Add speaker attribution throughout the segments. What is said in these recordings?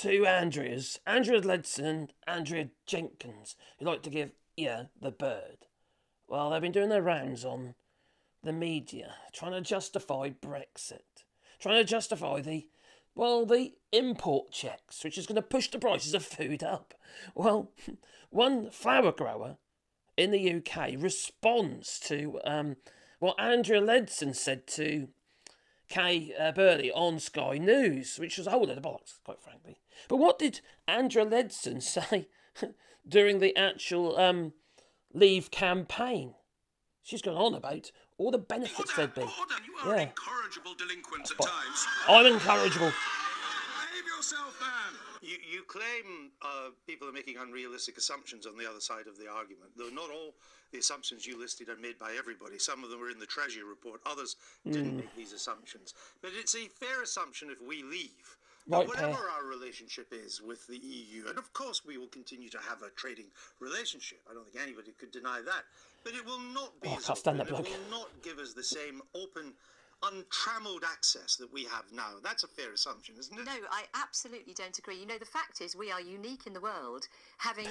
Speaker 1: two Andreas, Andrea Leadsom and Andrea Jenkins, who like to give ear the bird. Well, they've been doing their rounds on the media, trying to justify Brexit, trying to justify the import checks, which is going to push the prices of food up. Well, one flower grower in the UK responds to what Andrea Leadsom said to Kay Burley on Sky News, which was a whole load of bollocks, quite frankly. But what did Andrea Leadsom say during the actual Leave campaign? She's gone on about all the benefits there'd be.
Speaker 2: You are an incorrigible delinquent at times.
Speaker 1: I'm incorrigible.
Speaker 2: Behave yourself, man.
Speaker 3: You claim people are making unrealistic assumptions on the other side of the argument, though not all the assumptions you listed are made by everybody. Some of them were in the Treasury report, others didn't make these assumptions. But it's a fair assumption if we leave.
Speaker 1: Right,
Speaker 3: whatever our relationship is with the EU, and of course we will continue to have a trading relationship. I don't think anybody could deny that. But it will not be as open, it will not give us the same open, untrammeled access that we have now. That's a fair assumption, isn't it?
Speaker 4: No, I absolutely don't agree. You know, the fact is we are unique in the world, having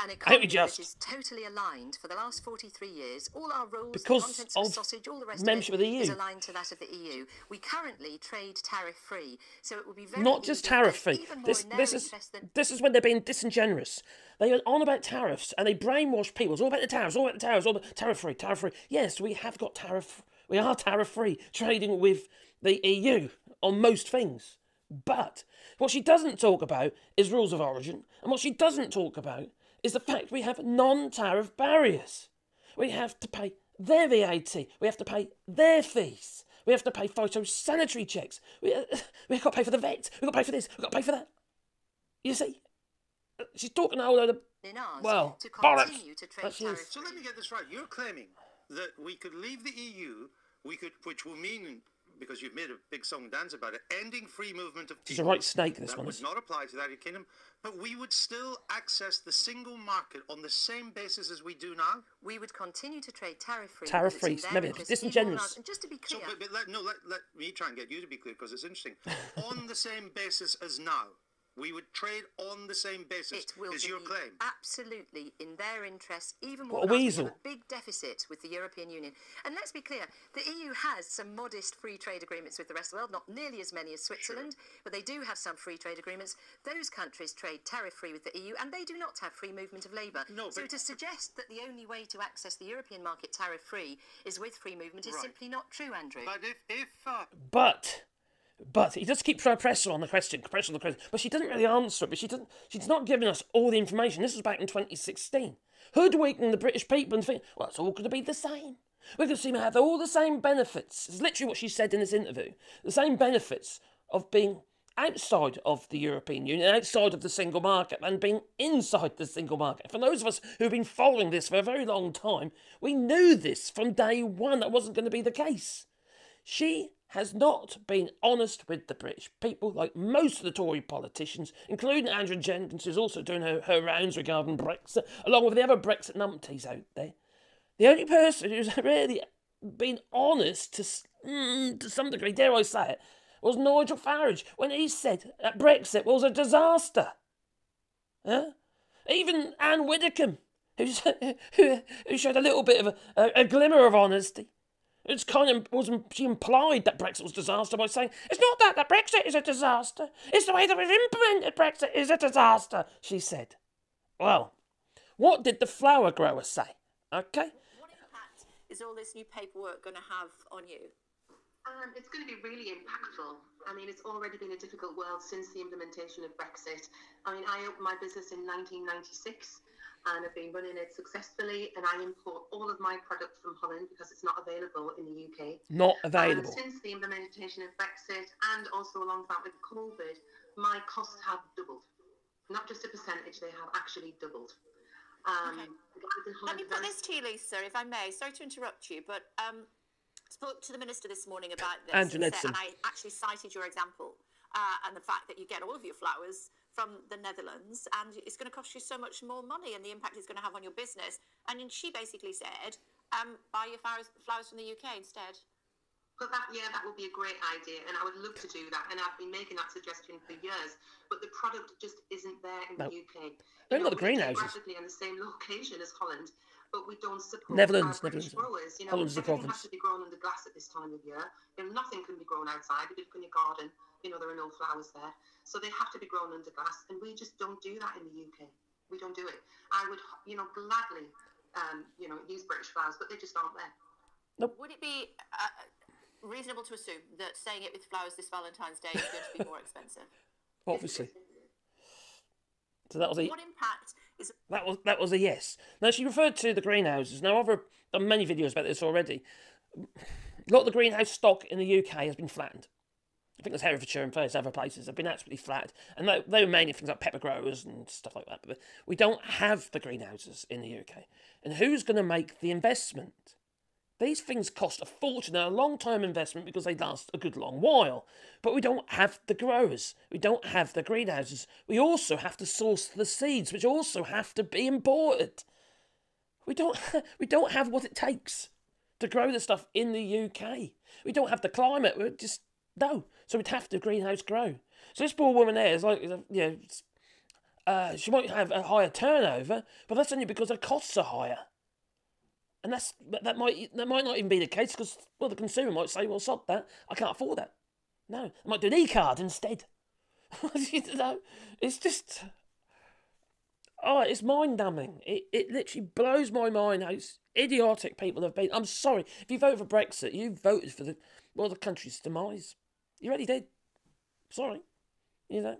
Speaker 4: an economy that is totally aligned for the last 43 years. All our rules, the contents of sausage, all the rest of it is aligned to that of the EU. We currently trade tariff-free, so it will be very
Speaker 1: not just tariff-free. This is when they're being disingenuous. They are on about tariffs and they brainwash people. It's all about the tariffs, all about the tariffs, all about tariff-free, tariff-free. Yes, we have got we are tariff-free, trading with the EU on most things. But what she doesn't talk about is rules of origin, and what she doesn't talk about is the fact we have non-tariff barriers. We have to pay their VAT, we have to pay their fees, we have to pay phytosanitary checks, we've got to pay for the vets, we've got to pay for this, we've got to pay for that. You see? She's talking a whole load of, bollocks.
Speaker 3: So let me get this right. You're claiming that we could leave the EU, which will mean, because you've made a big song and dance about it, ending free movement of people.
Speaker 1: She's a right snake, this one.
Speaker 3: That would not apply to the United Kingdom, but we would still access the single market on the same basis as we do now?
Speaker 4: We would continue to trade tariff-free.
Speaker 1: Tariff-free, maybe disingenuous.
Speaker 4: And just to be clear...
Speaker 3: So, let me try and get you to be clear, because it's interesting. On the same basis as now, we would trade on the same basis, is your claim?
Speaker 4: Absolutely in their interest, even more.
Speaker 1: We
Speaker 4: have a big deficit with the European Union. And let's be clear, the EU has some modest free trade agreements with the rest of the world, not nearly as many as Switzerland, but they do have some free trade agreements. Those countries trade tariff-free with the EU, and they do not have free movement of labour. So to suggest that the only way to access the European market tariff-free is with free movement is simply not true, Andrew.
Speaker 1: But But he does keep trying to press her on the question, but she doesn't really answer it. But she's not giving us all the information. This was back in 2016. Hoodwinking the British people and thinking, well, it's all going to be the same. We're going to seem to have all the same benefits. It's literally what she said in this interview. The same benefits of being outside of the European Union, outside of the single market, and being inside the single market. For those of us who've been following this for a very long time, we knew this from day one. That wasn't going to be the case. She has not been honest with the British people, like most of the Tory politicians, including Andrea Jenkins, who's also doing her rounds regarding Brexit, along with the other Brexit numpties out there. The only person who's really been honest to some degree, dare I say it, was Nigel Farage when he said that Brexit was a disaster. Huh? Even Anne Widdecombe, who showed a little bit of a glimmer of honesty. She implied that Brexit was a disaster by saying, it's not that Brexit is a disaster. It's the way that we've implemented Brexit is a disaster, she said. Well, what did the flower grower say? Okay?
Speaker 5: What impact is all this new paperwork going to have on you?
Speaker 6: It's going to be really impactful. I mean, it's already been a difficult world since the implementation of Brexit. I mean, I opened my business in 1996 and have been running it successfully, and I import all of my product from Holland because it's not available in the UK.
Speaker 1: Not available.
Speaker 6: Since the implementation of Brexit and also along that with COVID, my costs have doubled. Not just a percentage, they have actually doubled.
Speaker 5: Okay. Let me put this to you, Lisa, if I may. Sorry to interrupt you, but I spoke to the Minister this morning about this.
Speaker 1: Andrea Leadsom.
Speaker 5: And I actually cited your example and the fact that you get all of your flowers from the Netherlands and it's going to cost you so much more money and the impact it's going to have on your business. And then she basically said, buy your flowers from the UK instead.
Speaker 6: But that would be a great idea, and I would love to do that. And I've been making that suggestion for years, but the product just isn't there in the UK.
Speaker 1: They've got the greenhouses.
Speaker 6: Geographically in the same location as Holland, but we don't support
Speaker 1: Netherlands.
Speaker 6: growers.
Speaker 1: Holland's the
Speaker 6: Everything
Speaker 1: province.
Speaker 6: has to be grown under glass at this time of year. Nothing can be grown outside. If you look in your garden, there are no flowers there, so they have to be grown under glass, and we just don't do that in the UK. We don't do it. I would, gladly, use British flowers, but they just aren't there.
Speaker 1: Nope.
Speaker 5: Would it be reasonable to assume that saying it with flowers this Valentine's Day is going to be more expensive?
Speaker 1: Obviously. So that was
Speaker 5: What impact is...
Speaker 1: That was a yes. Now, she referred to the greenhouses. Now, I've done many videos about this already. A lot of the greenhouse stock in the UK has been flattened. I think there's Herefordshire and various other places have been absolutely flat. And they were mainly things like pepper growers and stuff like that. But we don't have the greenhouses in the UK. And who's going to make the investment? These things cost a fortune and a long-time investment because they last a good long while. But we don't have the growers. We don't have the greenhouses. We also have to source the seeds, which also have to be imported. We don't have what it takes to grow the stuff in the UK. We don't have the climate. We're just... No. So we'd have to greenhouse grow. So this poor woman there is like, she might have a higher turnover, but that's only because her costs are higher. And that might not even be the case because, well, the consumer might say, well, sod that, I can't afford that. No, I might do an e-card instead. It's just... Oh, it's mind-numbing. It literally blows my mind how idiotic people have been. I'm sorry, if you voted for Brexit, you voted for the country's demise. You really did. Sorry. Yeah,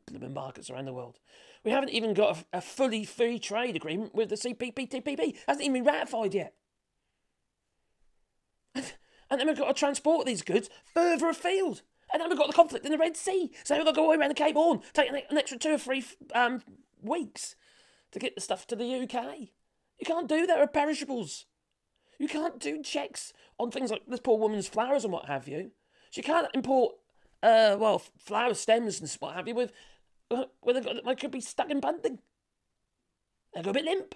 Speaker 1: blooming markets around the world. We haven't even got a fully free trade agreement with the CPTPP. Hasn't even been ratified yet. And then we've got to transport these goods further afield. And then we've got the conflict in the Red Sea. So we've got to go all the way around the Cape Horn, take an extra 2 or 3 weeks to get the stuff to the UK. You can't do that with perishables. You can't do checks on things like this poor woman's flowers and what have you. She can't import, flower stems and what have you with... they could be stuck in bunting. They go a bit limp.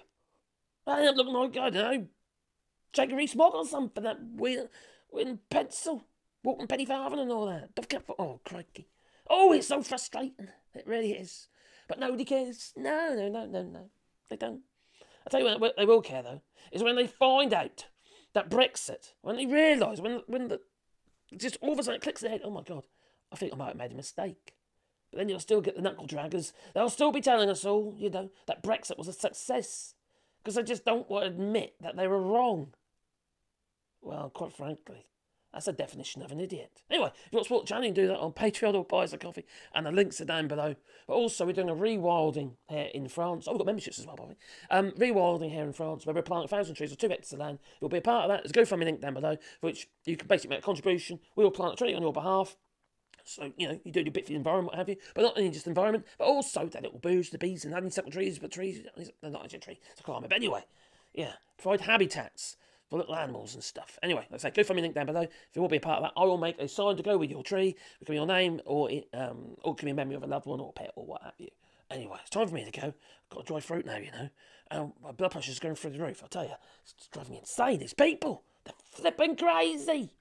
Speaker 1: I end up looking like, I don't know, Jaggery Smog or something, that weird pencil, walking penny farthing and all that. Oh, crikey. Oh, it's so frustrating. It really is. But nobody cares. No. They don't. I'll tell you when they will care, though, is when they find out that Brexit, when they realise, just all of a sudden it clicks their head, oh my God, I think I might have made a mistake. But then you'll still get the knuckle draggers. They'll still be telling us all, that Brexit was a success. Because they just don't want to admit that they were wrong. Well, quite frankly, that's the definition of an idiot. Anyway, if you want to support the channel, you can do that on Patreon or buy us a coffee. And the links are down below. But also, we're doing a rewilding here in France. Oh, we've got memberships as well, by the way. Rewilding here in France, where we're planting 1,000 trees or 2 hectares of land. You'll be a part of that. There's a GoFundMe link down below, for which you can basically make a contribution. We will plant a tree on your behalf. So, you do your bit for the environment, what have you. But not only just the environment, but also that it will boost the bees and honeysuckle trees. But trees, they're not actually a tree, it's a climate. But anyway, provide habitats for little animals and stuff. Anyway, like I say, GoFundMe link down below. If you want to be a part of that, I will make a sign to go with your tree. It can be your name, or it can be a memory of a loved one or a pet or what have you. Anyway, it's time for me to go. I've got a dry throat now, my blood pressure's going through the roof, I'll tell you. It's driving me insane, these people. They're flipping crazy.